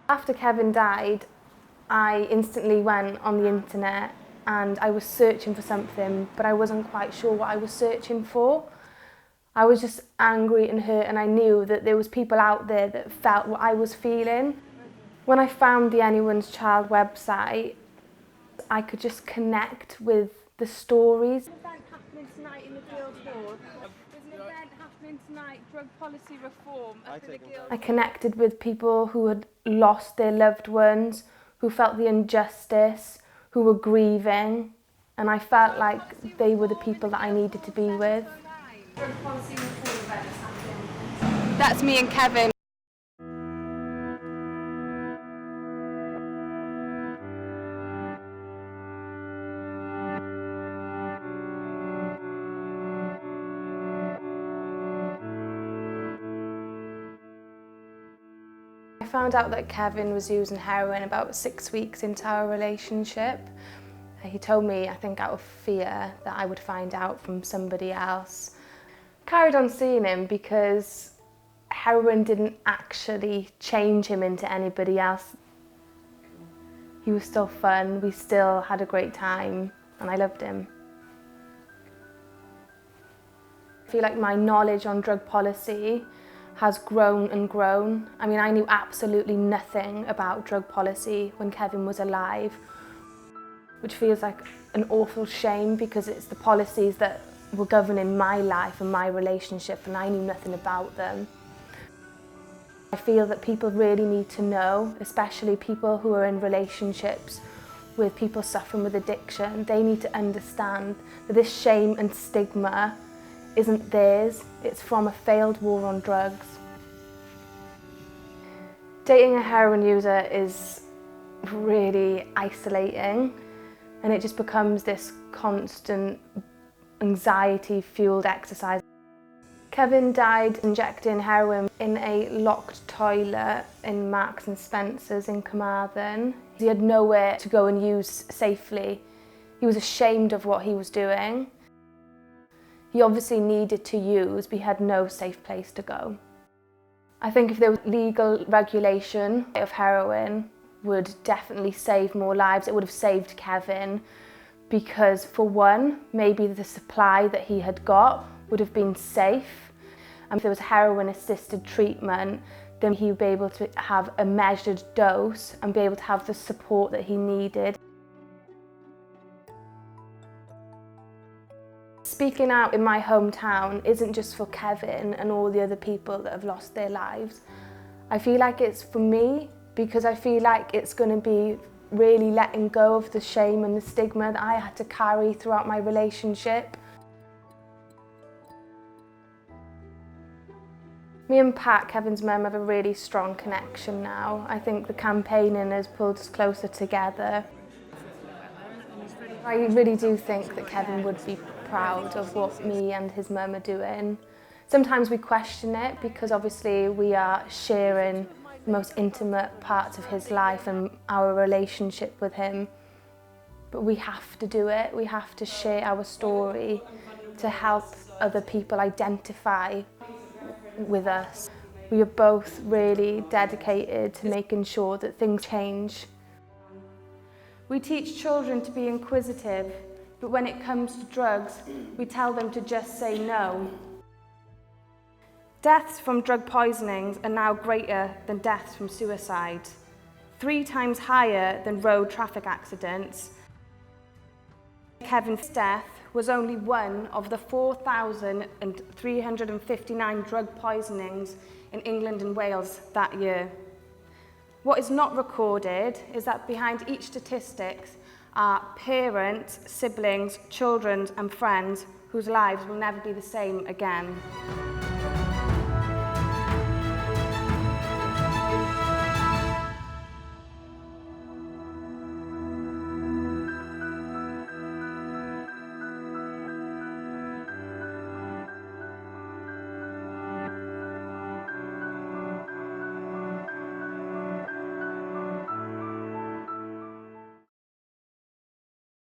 After Kevin died, I instantly went on the internet and I was searching for something, but I wasn't quite sure what I was searching for. I was just angry and hurt, and I knew that there was people out there that felt what I was feeling. When I found the Anyone's Child website, I could just connect with the stories. There's an event happening tonight in the Guildhall. There's an event happening tonight, drug policy reform up in the Guildhall. I connected with people who had lost their loved ones, who felt the injustice, who were grieving, and I felt like they were the people that I needed to be with. That's me and Kevin. I found out that Kevin was using heroin about 6 weeks into our relationship. He told me, I think out of fear, that I would find out from somebody else. Carried on seeing him because heroin didn't actually change him into anybody else. He was still fun, we still had a great time, and I loved him. I feel like my knowledge on drug policy has grown and grown. I mean, I knew absolutely nothing about drug policy when Kevin was alive, which feels like an awful shame because it's the policies that were governing my life and my relationship, and I knew nothing about them. I feel that people really need to know, especially people who are in relationships with people suffering with addiction. They need to understand that this shame and stigma isn't theirs, it's from a failed war on drugs. Dating a heroin user is really isolating, and it just becomes this constant anxiety-fueled exercise. Kevin died injecting heroin in a locked toilet in Marks and Spencer's in Carmarthen. He had nowhere to go and use safely. He was ashamed of what he was doing. He obviously needed to use, but he had no safe place to go. I think if there was legal regulation of heroin, would definitely save more lives. It would have saved Kevin because, for one, maybe the supply that he had got would have been safe. And if there was heroin-assisted treatment, then he would be able to have a measured dose and be able to have the support that he needed. Speaking out in my hometown isn't just for Kevin and all the other people that have lost their lives. I feel like it's for me because I feel like it's going to be really letting go of the shame and the stigma that I had to carry throughout my relationship. Me and Pat, Kevin's mum, have a really strong connection now. I think the campaigning has pulled us closer together. I really do think that Kevin would be proud of what me and his mum are doing. Sometimes we question it because obviously we are sharing the most intimate parts of his life and our relationship with him. But we have to do it. We have to share our story to help other people identify with us. We are both really dedicated to making sure that things change. We teach children to be inquisitive, but when it comes to drugs, we tell them to just say no. Deaths from drug poisonings are now greater than deaths from suicide, 3 times higher than road traffic accidents. Kevin's death was only one of the 4,359 drug poisonings in England and Wales that year. What is not recorded is that behind each statistic are parents, siblings, children and friends whose lives will never be the same again.